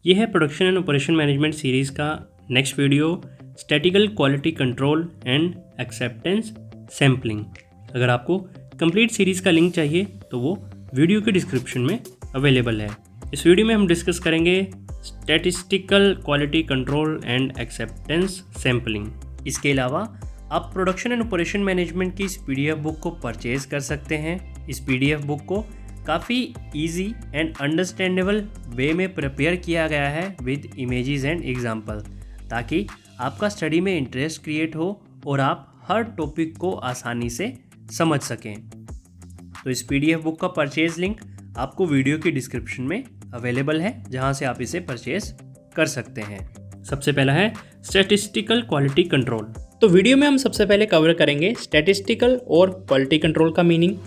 ये है production and operation management series का next video, statical quality control and acceptance sampling. अगर आपको कंप्लीट सीरीज़ का लिंक चाहिए तो वो वीडियो के डिस्क्रिप्शन में अवेलेबल है। इस वीडियो में हम डिस्कस करेंगे statistical quality control and acceptance sampling. इसके अलावा आप प्रोडक्शन एंड ऑपरेशन मैनेजमेंट की इस PDF बुक को परचेज कर सकते हैं। इस PDF बुक को काफ़ी इजी एंड अंडरस्टैंडेबल वे में प्रिपेयर किया गया है विद इमेजेस एंड एग्जांपल, ताकि आपका स्टडी में इंटरेस्ट क्रिएट हो और आप हर टॉपिक को आसानी से समझ सकें। तो इस PDF बुक का परचेज लिंक आपको वीडियो की डिस्क्रिप्शन में अवेलेबल है, जहां से आप इसे परचेज कर सकते हैं। सबसे पहला है स्टैटिस्टिकल क्वालिटी कंट्रोल। तो वीडियो में हम सबसे पहले कवर करेंगे स्टैटिस्टिकल और क्वालिटी कंट्रोल का मीनिंग,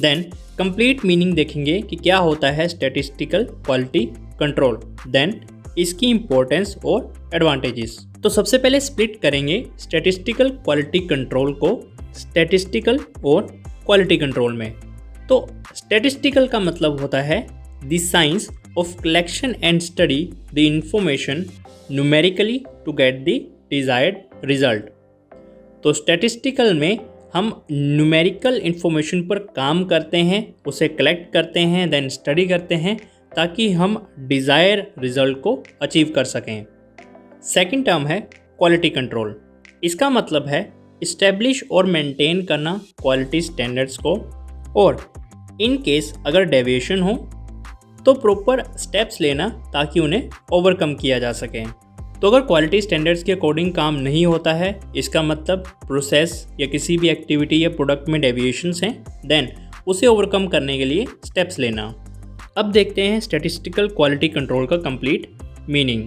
देन कंप्लीट मीनिंग देखेंगे कि क्या होता है स्टैटिस्टिकल क्वालिटी कंट्रोल, देन इसकी इंपॉर्टेंस और एडवांटेजेस। तो सबसे पहले स्प्लिट करेंगे स्टैटिस्टिकल क्वालिटी कंट्रोल को स्टैटिस्टिकल और क्वालिटी कंट्रोल में। तो स्टैटिस्टिकल का मतलब होता है the science of collection and study the information numerically to get the desired result. तो स्टैटिस्टिकल में हम न्यूमेरिकल इन्फॉर्मेशन पर काम करते हैं, उसे कलेक्ट करते हैं, देन स्टडी करते हैं ताकि हम डिज़ायर रिजल्ट को अचीव कर सकें। सेकंड टर्म है क्वालिटी कंट्रोल। इसका मतलब है इस्टेब्लिश और मेंटेन करना क्वालिटी स्टैंडर्ड्स को, और इन केस अगर डेविएशन हो तो प्रॉपर स्टेप्स लेना ताकि उन्हें ओवरकम किया जा सके। तो अगर क्वालिटी स्टैंडर्ड्स के अकॉर्डिंग काम नहीं होता है, इसका मतलब प्रोसेस या किसी भी एक्टिविटी या प्रोडक्ट में डेविएशंस हैं, देन उसे ओवरकम करने के लिए स्टेप्स लेना। अब देखते हैं स्टैटिस्टिकल क्वालिटी कंट्रोल का कंप्लीट मीनिंग।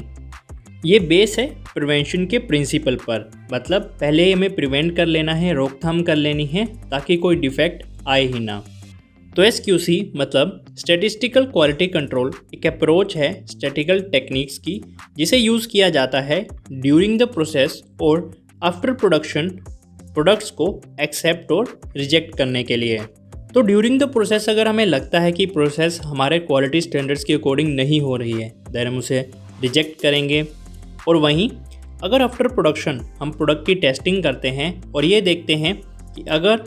ये बेस है प्रिवेंशन के प्रिंसिपल पर, मतलब पहले हमें प्रिवेंट कर लेना है, रोकथाम कर लेनी है ताकि कोई डिफेक्ट आए ही ना। तो SQC मतलब स्टैटिस्टिकल क्वालिटी कंट्रोल एक अप्रोच है स्टैटिकल टेक्निक्स की, जिसे यूज़ किया जाता है ड्यूरिंग द प्रोसेस और आफ्टर प्रोडक्शन प्रोडक्ट्स को एक्सेप्ट और रिजेक्ट करने के लिए। तो ड्यूरिंग द प्रोसेस अगर हमें लगता है कि प्रोसेस हमारे क्वालिटी स्टैंडर्ड्स के अकॉर्डिंग नहीं हो रही है, देन हम उसे रिजेक्ट करेंगे। और वहीं अगर आफ्टर प्रोडक्शन हम प्रोडक्ट की टेस्टिंग करते हैं और ये देखते हैं कि अगर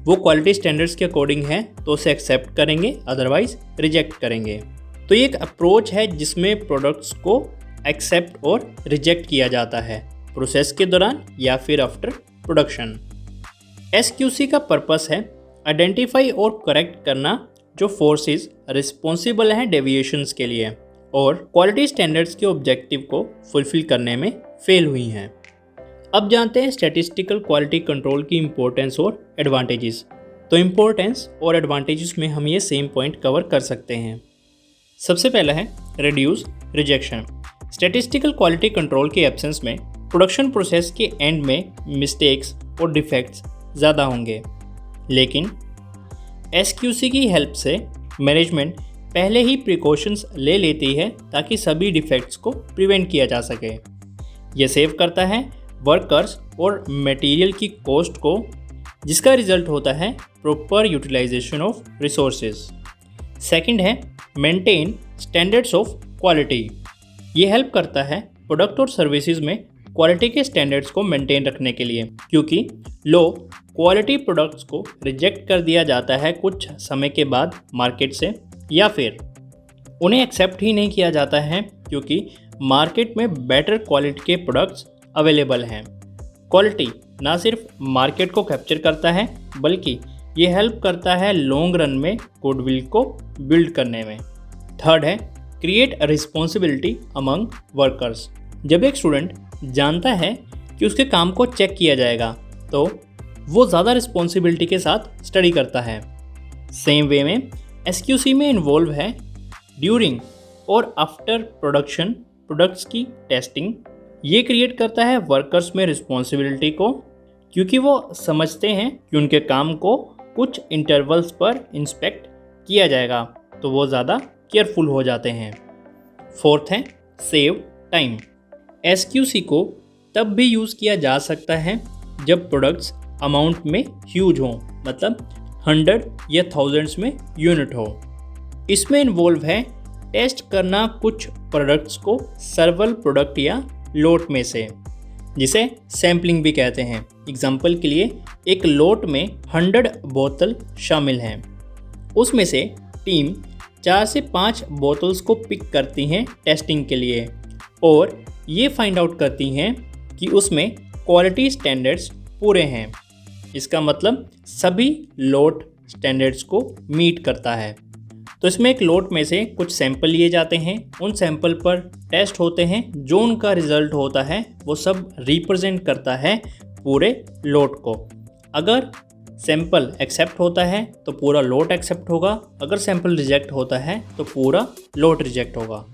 वो क्वालिटी स्टैंडर्ड्स के अकॉर्डिंग है तो उसे एक्सेप्ट करेंगे, अदरवाइज रिजेक्ट करेंगे। तो ये एक अप्रोच है जिसमें प्रोडक्ट्स को एक्सेप्ट और रिजेक्ट किया जाता है प्रोसेस के दौरान या फिर आफ्टर प्रोडक्शन। SQC का पर्पस है आइडेंटिफाई और करेक्ट करना जो फोर्सेस रिस्पॉन्सिबल हैं डेविएशंस के लिए और क्वालिटी स्टैंडर्ड्स के ऑब्जेक्टिव को फुलफिल करने में फेल हुई हैं। अब जानते हैं स्टैटिस्टिकल क्वालिटी कंट्रोल की इंपॉर्टेंस और एडवांटेजेस। तो इंपॉर्टेंस और एडवांटेजेस में हम ये सेम पॉइंट कवर कर सकते हैं। सबसे पहला है reduce rejection. Statistical quality control के एब्सेंस में प्रोडक्शन प्रोसेस के एंड में मिस्टेक्स और डिफेक्ट्स ज़्यादा होंगे, लेकिन SQC की हेल्प से मैनेजमेंट पहले ही प्रिकॉशंस ले लेती है ताकि सभी डिफेक्ट्स को प्रिवेंट किया जा सके। यह सेव करता है वर्कर्स और मटेरियल की कॉस्ट को, जिसका रिजल्ट होता है proper utilisation of resources. Second है मेंटेन स्टैंडर्ड्स ऑफ क्वालिटी। ये हेल्प करता है प्रोडक्ट और सर्विसेज में क्वालिटी के स्टैंडर्ड्स को मेंटेन रखने के लिए, क्योंकि लो क्वालिटी प्रोडक्ट्स को रिजेक्ट कर दिया जाता है कुछ समय के बाद मार्केट से, या फिर उन्हें एक्सेप्ट ही नहीं किया जाता है क्योंकि मार्केट में बेटर क्वालिटी के प्रोडक्ट्स अवेलेबल हैं। क्वालिटी ना सिर्फ मार्केट को कैप्चर करता है, बल्कि ये हेल्प करता है लॉन्ग रन में गुडविल को बिल्ड करने में। थर्ड है क्रिएट रिस्पॉन्सिबिलिटी अमंग वर्कर्स। जब एक स्टूडेंट जानता है कि उसके काम को चेक किया जाएगा तो वो ज़्यादा रिस्पॉन्सिबिलिटी के साथ स्टडी करता है। सेम वे में SQC में इन्वॉल्व है ड्यूरिंग और आफ्टर प्रोडक्शन प्रोडक्ट्स की टेस्टिंग। ये क्रिएट करता है वर्कर्स में रिस्पॉन्सिबिलिटी को, क्योंकि वो समझते हैं कि उनके काम को कुछ इंटरवल्स पर इंस्पेक्ट किया जाएगा, तो वो ज़्यादा केयरफुल हो जाते हैं। फोर्थ है सेव टाइम। SQC को तब भी यूज़ किया जा सकता है जब प्रोडक्ट्स अमाउंट में ह्यूज हों, मतलब 100 या 1000s में यूनिट हो। इसमें इन्वॉल्व है टेस्ट करना कुछ प्रोडक्ट्स को सर्वल प्रोडक्ट या लोट में से, जिसे सैम्पलिंग भी कहते हैं। एग्जाम्पल के लिए एक लोट में 100 बोतल शामिल हैं, उसमें से टीम 4 से 5 बोतल्स को पिक करती हैं टेस्टिंग के लिए और ये फाइंड आउट करती हैं कि उसमें क्वालिटी स्टैंडर्ड्स पूरे हैं। इसका मतलब सभी लोट स्टैंडर्ड्स को मीट करता है। तो इसमें एक लोट में से कुछ सैंपल लिए जाते हैं, उन सैंपल पर टेस्ट होते हैं, जो उनका रिजल्ट होता है वो सब रिप्रेजेंट करता है पूरे लोट को। अगर सैंपल एक्सेप्ट होता है तो पूरा लोट एक्सेप्ट होगा, अगर सैंपल रिजेक्ट होता है तो पूरा लोट रिजेक्ट होगा।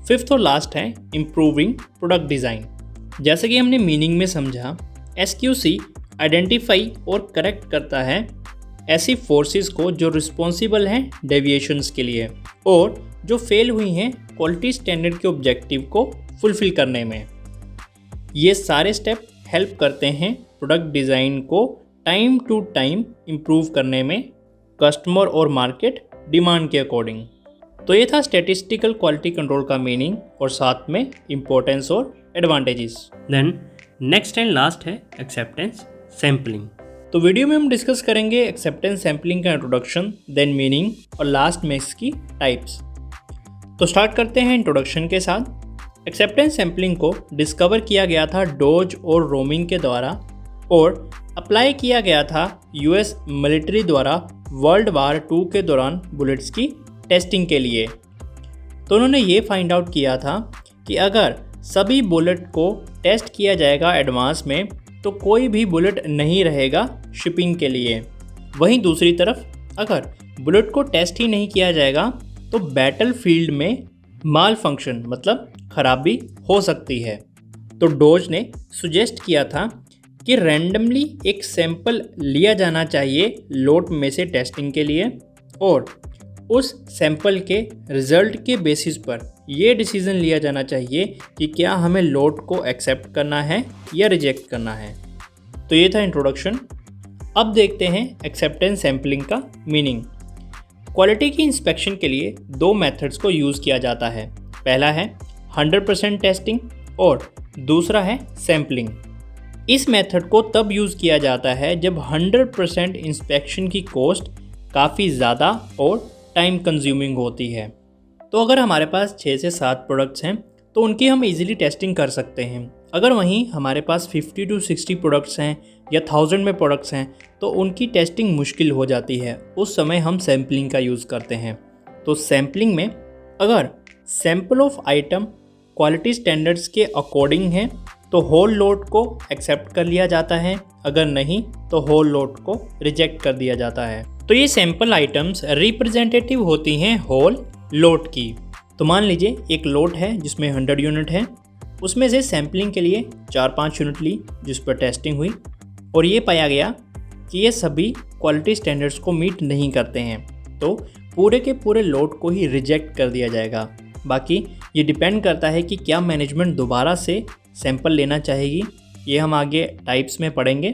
फिफ्थ और लास्ट है इम्प्रूविंग प्रोडक्ट डिज़ाइन। जैसे कि हमने मीनिंग में समझा, SQC आइडेंटिफाई और करेक्ट करता है ऐसी फोर्सेस को जो रिस्पॉन्सिबल हैं डेविएशंस के लिए और जो फेल हुई हैं क्वालिटी स्टैंडर्ड के ऑब्जेक्टिव को फुलफिल करने में। ये सारे स्टेप हेल्प करते हैं प्रोडक्ट डिज़ाइन को टाइम टू टाइम इम्प्रूव करने में, कस्टमर और मार्केट डिमांड के अकॉर्डिंग। तो ये था स्टैटिस्टिकल क्वालिटी कंट्रोल का मीनिंग और साथ में इम्पोर्टेंस और advantages. Then next and last है एक्सेप्टेंस सैम्पलिंग। तो वीडियो में हम डिस्कस करेंगे एक्सेप्टेंस सैम्पलिंग का इंट्रोडक्शन, देन मीनिंग और लास्ट में इसकी टाइप्स। तो स्टार्ट करते हैं इंट्रोडक्शन के साथ। एक्सेप्टेंस सैम्पलिंग को डिस्कवर किया गया था डोज और रोमिंग के द्वारा और अप्लाई किया गया था US मिलिट्री द्वारा वर्ल्ड वार 2 के दौरान बुलेट्स की टेस्टिंग के लिए। तो उन्होंने ये फाइंड आउट किया था कि अगर सभी बुलेट को टेस्ट किया जाएगा एडवांस में तो कोई भी बुलेट नहीं रहेगा शिपिंग के लिए। वहीं दूसरी तरफ अगर बुलेट को टेस्ट ही नहीं किया जाएगा तो बैटल फील्ड में माल फंक्शन मतलब खराबी हो सकती है। तो डोज ने सुजेस्ट किया था कि रैंडमली एक सैंपल लिया जाना चाहिए लोट में से टेस्टिंग के लिए और उस सैंपल के रिजल्ट के बेसिस पर ये डिसीज़न लिया जाना चाहिए कि क्या हमें लोट को एक्सेप्ट करना है या रिजेक्ट करना है। तो ये था इंट्रोडक्शन। अब देखते हैं एक्सेप्टेंस सैम्पलिंग का मीनिंग। क्वालिटी की इंस्पेक्शन के लिए 2 मेथड्स को यूज़ किया जाता है। पहला है 100% टेस्टिंग और दूसरा है सैम्पलिंग। इस मेथड को तब यूज़ किया जाता है जब 100% इंस्पेक्शन की कॉस्ट काफ़ी ज़्यादा और टाइम कंज्यूमिंग होती है। तो अगर हमारे पास 6 से 7 प्रोडक्ट्स हैं तो उनकी हम इजीली टेस्टिंग कर सकते हैं। अगर वहीं हमारे पास 50 to 60 प्रोडक्ट्स हैं या 1000 में प्रोडक्ट्स हैं तो उनकी टेस्टिंग मुश्किल हो जाती है। उस समय हम सैम्पलिंग का यूज़ करते हैं। तो सैम्पलिंग में अगर sample of item quality standards के अकॉर्डिंग है तो होल लोट को एक्सेप्ट कर लिया जाता है, अगर नहीं तो होल लोट को रिजेक्ट कर दिया जाता है। तो ये सैंपल आइटम्स रिप्रेजेंटेटिव होती हैं होल लोट की। तो मान लीजिए एक लोट है जिसमें 100 यूनिट है, उसमें से सैम्पलिंग के लिए 4-5 यूनिट ली जिस पर टेस्टिंग हुई और ये पाया गया कि ये सभी क्वालिटी स्टैंडर्ड्स को मीट नहीं करते हैं, तो पूरे के पूरे लोट को ही रिजेक्ट कर दिया जाएगा। बाकी ये डिपेंड करता है कि क्या मैनेजमेंट दोबारा से सैंपल लेना चाहेगी, ये हम आगे टाइप्स में पढ़ेंगे।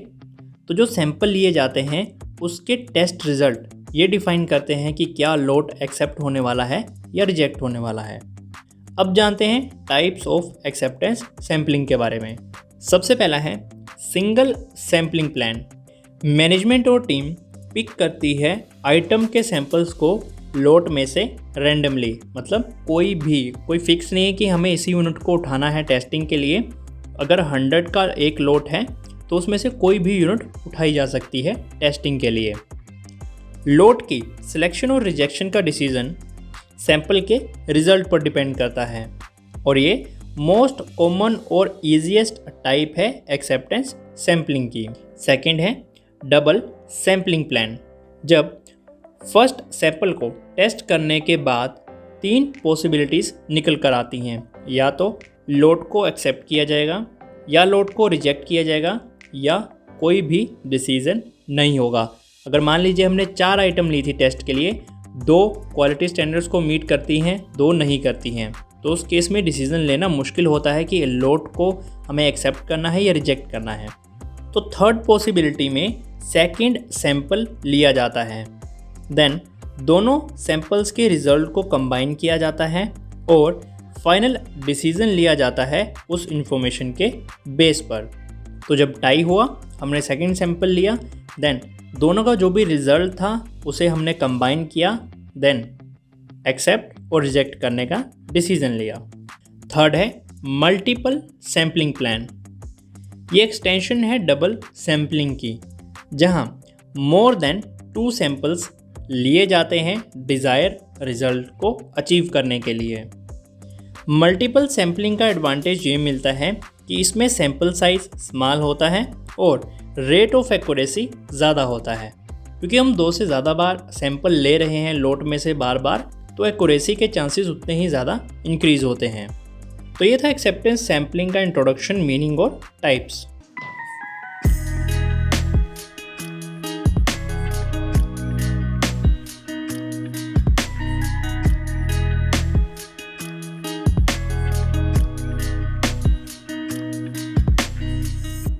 तो जो सैंपल लिए जाते हैं उसके टेस्ट रिज़ल्ट ये डिफ़ाइन करते हैं कि क्या लोट एक्सेप्ट होने वाला है या रिजेक्ट होने वाला है। अब जानते हैं टाइप्स ऑफ एक्सेप्टेंस सैम्पलिंग के बारे में। सबसे पहला है सिंगल सैम्पलिंग प्लान। मैनेजमेंट और टीम पिक करती है आइटम के सैंपल्स को लोट में से रैंडमली, मतलब कोई फिक्स नहीं है कि हमें इसी यूनिट को उठाना है टेस्टिंग के लिए। अगर 100 का एक लोट है तो उसमें से कोई भी यूनिट उठाई जा सकती है टेस्टिंग के लिए। लोट की सिलेक्शन और रिजेक्शन का डिसीजन सैंपल के रिजल्ट पर डिपेंड करता है और ये मोस्ट कॉमन और ईजीएस्ट टाइप है एक्सेप्टेंस सैम्पलिंग की। सेकंड है डबल सैम्पलिंग प्लान। जब फर्स्ट सैंपल को टेस्ट करने के बाद 3 पॉसिबिलिटीज़ निकल कर आती हैं, या तो लोट को एक्सेप्ट किया जाएगा या लोट को रिजेक्ट किया जाएगा या कोई भी डिसीज़न नहीं होगा। अगर मान लीजिए हमने 4 आइटम ली थी टेस्ट के लिए, 2 क्वालिटी स्टैंडर्ड्स को मीट करती हैं, 2 नहीं करती हैं, तो उस केस में डिसीज़न लेना मुश्किल होता है कि लोट को हमें एक्सेप्ट करना है या रिजेक्ट करना है। तो थर्ड पॉसिबिलिटी में सेकंड सैंपल लिया जाता है। देन दोनों सैंपल्स के रिजल्ट को कंबाइन किया जाता है और फाइनल डिसीजन लिया जाता है उस इंफॉर्मेशन के बेस पर। तो जब टाई हुआ, हमने सेकंड सैंपल लिया, देन दोनों का जो भी रिजल्ट था उसे हमने कंबाइन किया, देन एक्सेप्ट और रिजेक्ट करने का डिसीजन लिया। थर्ड है मल्टीपल सैम्पलिंग प्लान। ये एक्सटेंशन है डबल सैम्पलिंग की, जहां मोर देन 2 सैंपल्स लिए जाते हैं डिज़ायर रिजल्ट को अचीव करने के लिए। मल्टीपल सैम्पलिंग का एडवांटेज ये मिलता है कि इसमें सैंपल साइज स्मॉल होता है और रेट ऑफ एक्यूरेसी ज़्यादा होता है, क्योंकि हम 2 से ज़्यादा बार सैंपल ले रहे हैं लोट में से बार बार, तो एक्यूरेसी के चांसेस उतने ही ज़्यादा इंक्रीज़ होते हैं। तो ये था एक्सेप्टेंस सैम्पलिंग का इंट्रोडक्शन, मीनिंग और टाइप्स।